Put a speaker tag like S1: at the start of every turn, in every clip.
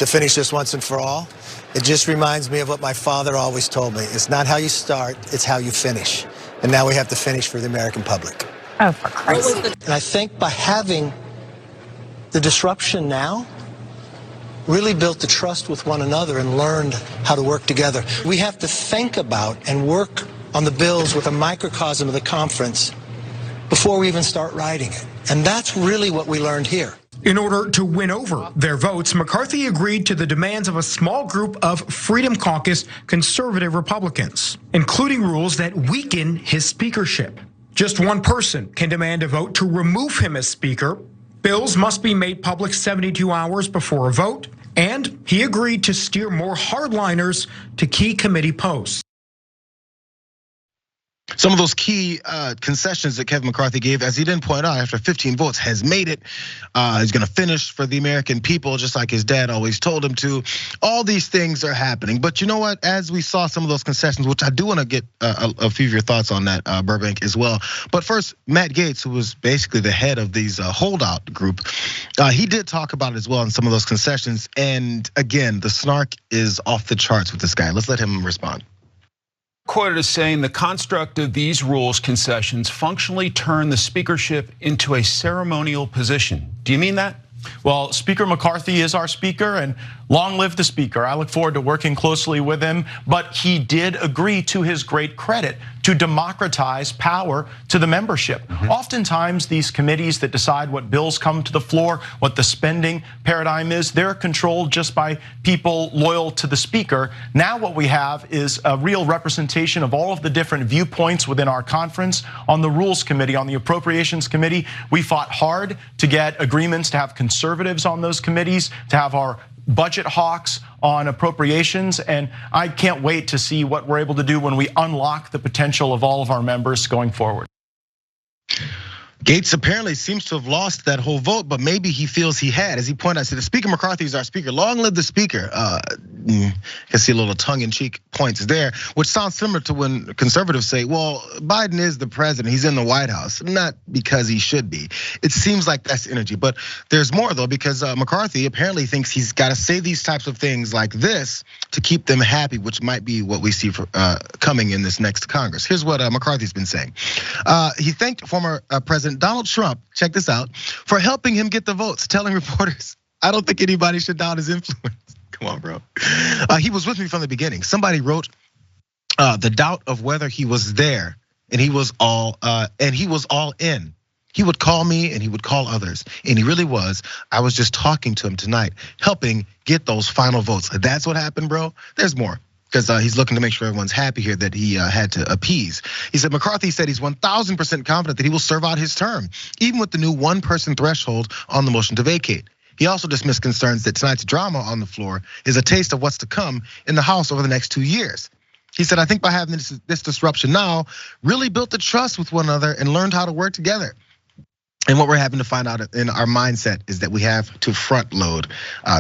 S1: to finish this once and for all. It just reminds me of what my father always told me. It's not how you start, it's how you finish. And now we have to finish for the American public.
S2: Oh, for Christ's sake.
S1: And I think by having the disruption now, really built the trust with one another and learned how to work together. We have to think about and work on the bills with a microcosm of the conference before we even start writing it. And that's really what we learned here.
S3: In order to win over their votes, McCarthy agreed to the demands of a small group of Freedom Caucus conservative Republicans, including rules that weaken his speakership. Just one person can demand a vote to remove him as speaker. Bills must be made public 72 hours before a vote, and he agreed to steer more hardliners to key committee posts.
S4: Some of those key concessions that Kevin McCarthy gave, as he didn't point out, after 15 votes, has made it. He's going to finish for the American people, just like his dad always told him to. All these things are happening. But you know what? As we saw some of those concessions, which I do want to get a few of your thoughts on that, Burbank, as well. But first, Matt Gaetz, who was basically the head of these holdout group, he did talk about it as well in some of those concessions. And again, the snark is off the charts with this guy. Let's let him respond.
S5: Quoted as saying the construct of these rules concessions functionally turn the speakership into a ceremonial position. Do you mean that?
S6: Well, Speaker McCarthy is our speaker, and long live the speaker. I look forward to working closely with him, but he did agree, to his great credit, to democratize power to the membership. Oftentimes, these committees that decide what bills come to the floor, what the spending paradigm is, they're controlled just by people loyal to the speaker. Now what we have is a real representation of all of the different viewpoints within our conference. On the Rules Committee, on the Appropriations Committee, we fought hard to get agreements to have conservatives on those committees, to have our budget hawks on appropriations, and I can't wait to see what we're able to do when we unlock the potential of all of our members going forward.
S4: Gaetz apparently seems to have lost that whole vote, but maybe he feels he had. As he pointed out, said the Speaker McCarthy is our speaker. Long live the speaker. I see a little tongue-in-cheek points there, which sounds similar to when conservatives say, well, Biden is the president, he's in the White House, not because he should be. It seems like that's the energy, but there's more though, because McCarthy apparently thinks he's got to say these types of things like this to keep them happy, which might be what we see for coming in this next Congress. Here's what McCarthy's been saying. He thanked former President Donald Trump, check this out, for helping him get the votes, telling reporters, I don't think anybody should doubt his influence. Come on, bro. He was with me from the beginning. Somebody wrote the doubt of whether he was there, and he was all in. He would call me and he would call others, and he really was. I was just talking to him tonight, helping get those final votes. That's what happened, bro. There's more, because he's looking to make sure everyone's happy here that he had to appease. He said McCarthy said he's 1000% confident that he will serve out his term, even with the new one-person threshold on the motion to vacate. He also dismissed concerns that tonight's drama on the floor is a taste of what's to come in the House over the next 2 years. He said, I think by having this disruption now, really built the trust with one another and learned how to work together. And what we're having to find out in our mindset is that we have to front load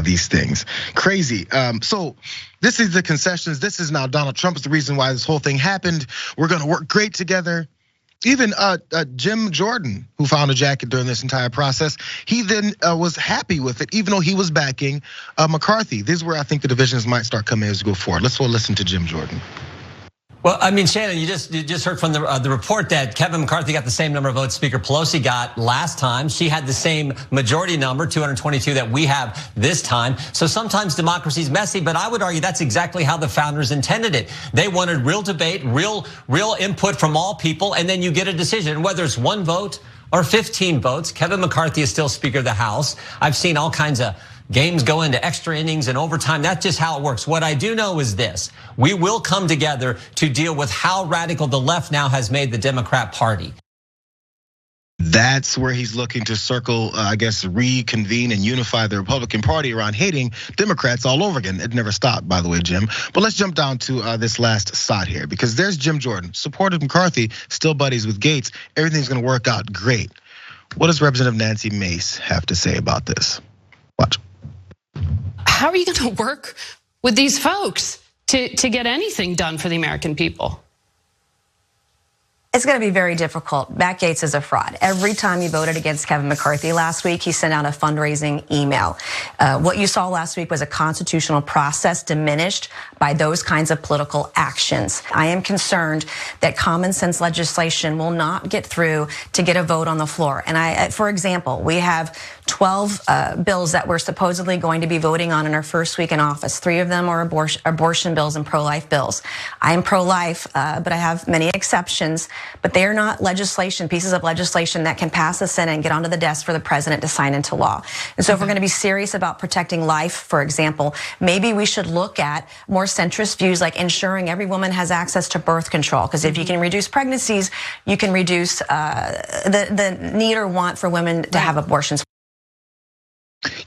S4: these things. Crazy. So this is the concessions. This is now Donald Trump is the reason why this whole thing happened. We're gonna work great together. Even Jim Jordan, who found a jacket during this entire process, he then was happy with it, even though he was backing McCarthy. This is where I think the divisions might start coming as we go forward. Let's go listen to Jim Jordan.
S7: Well, I mean, Shannon, you just heard from the report that Kevin McCarthy got the same number of votes Speaker Pelosi got last time. She had the same majority number, 222, that we have this time. So sometimes democracy's messy, but I would argue that's exactly how the founders intended it. They wanted real debate, real input from all people, and then you get a decision. Whether it's 1 vote or 15 votes, Kevin McCarthy is still Speaker of the House. I've seen all kinds of games go into extra innings and overtime. That's just how it works. What I do know is this: we will come together to deal with how radical the left now has made the Democrat Party.
S4: That's where he's looking to circle, I guess, reconvene and unify the Republican Party around hating Democrats all over again. It never stopped, by the way, Jim. But let's jump down to this last shot here, because there's Jim Jordan, supported McCarthy, still buddies with Gaetz. Everything's gonna work out great. What does Representative Nancy Mace have to say about this? Watch.
S8: How are you going to work with these folks to get anything done for the American people?
S2: It's going to be very difficult. Matt Gaetz is a fraud. Every time he voted against Kevin McCarthy last week, he sent out a fundraising email. What you saw last week was a constitutional process diminished by those kinds of political actions. I am concerned that common sense legislation will not get through to get a vote on the floor. And for example, we have 12 bills that we're supposedly going to be voting on in our first week in office. 3 of them are abortion bills and pro-life bills. I am pro-life, but I have many exceptions. But they are not pieces of legislation that can pass the Senate and get onto the desk for the president to sign into law. And so if we're going to be serious about protecting life, for example, maybe we should look at more centrist views like ensuring every woman has access to birth control. Because if you can reduce pregnancies, you can reduce the need or want for women to have abortions.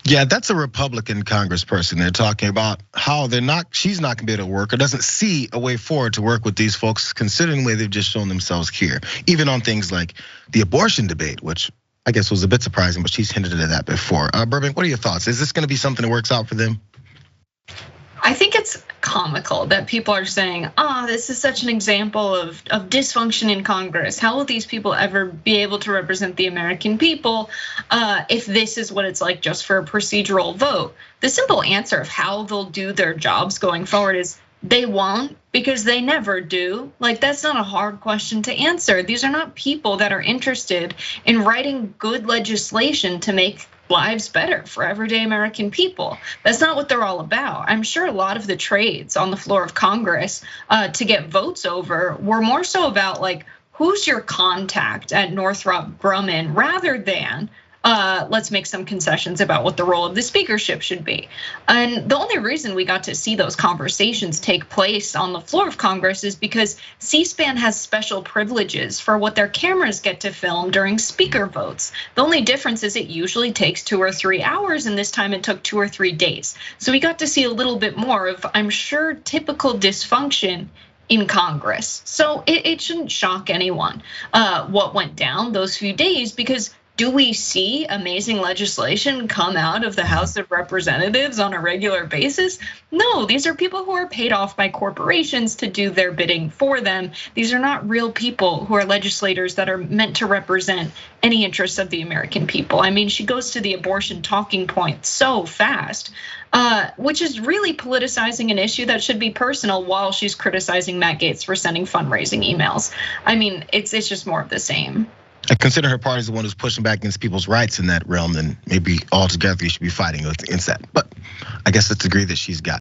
S4: Yeah, that's a Republican congressperson. They're talking about how she's not gonna be able to work or doesn't see a way forward to work with these folks, considering the way they've just shown themselves here. Even on things like the abortion debate, which I guess was a bit surprising, but she's hinted at that before. Burbank, what are your thoughts? Is this gonna be something that works out for them?
S9: I think it's comical that people are saying, this is such an example of dysfunction in Congress. How will these people ever be able to represent the American people if this is what it's like just for a procedural vote? The simple answer of how they'll do their jobs going forward is they won't, because they never do. Like, that's not a hard question to answer. These are not people that are interested in writing good legislation to make lives better for everyday American people. That's not what they're all about. I'm sure a lot of the trades on the floor of Congress to get votes over were more so about like, who's your contact at Northrop Grumman, rather than let's make some concessions about what the role of the speakership should be. And the only reason we got to see those conversations take place on the floor of Congress is because C-SPAN has special privileges for what their cameras get to film during speaker votes. The only difference is it usually takes 2 or 3 hours, and this time it took 2 or 3 days. So we got to see a little bit more of, I'm sure, typical dysfunction in Congress. So it shouldn't shock anyone what went down those few days, because do we see amazing legislation come out of the House of Representatives on a regular basis? No, these are people who are paid off by corporations to do their bidding for them. These are not real people who are legislators that are meant to represent any interests of the American people. I mean, she goes to the abortion talking point so fast, which is really politicizing an issue that should be personal while she's criticizing Matt Gaetz for sending fundraising emails. I mean, it's just more of the same.
S4: I consider her party the one who's pushing back against people's rights in that realm, then maybe altogether you should be fighting against that. But I guess let's agree that she's got